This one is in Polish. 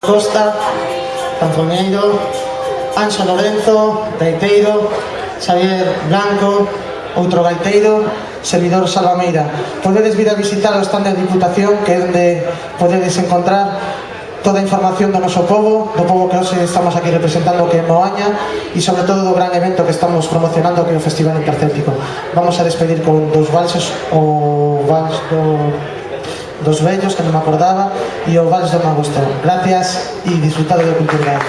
Costa, Canzoneiro, Anxo Lorenzo, gaiteiro, Xavier Blanco, outro gaiteiro, servidor Salvameira. Podedes vir a visitar o stand de Diputación, que é onde podedes encontrar toda a información do noso povo, do povo que hoxe estamos aquí representando, que é Moaña, e sobre todo do gran evento que estamos promocionando, que é o Festival Intercéltico. Vamos a despedir con dos valses, o vals dos vellos, que non me acordaba, e o vals do Magusto. Gracias e disfrutado do Culturgal.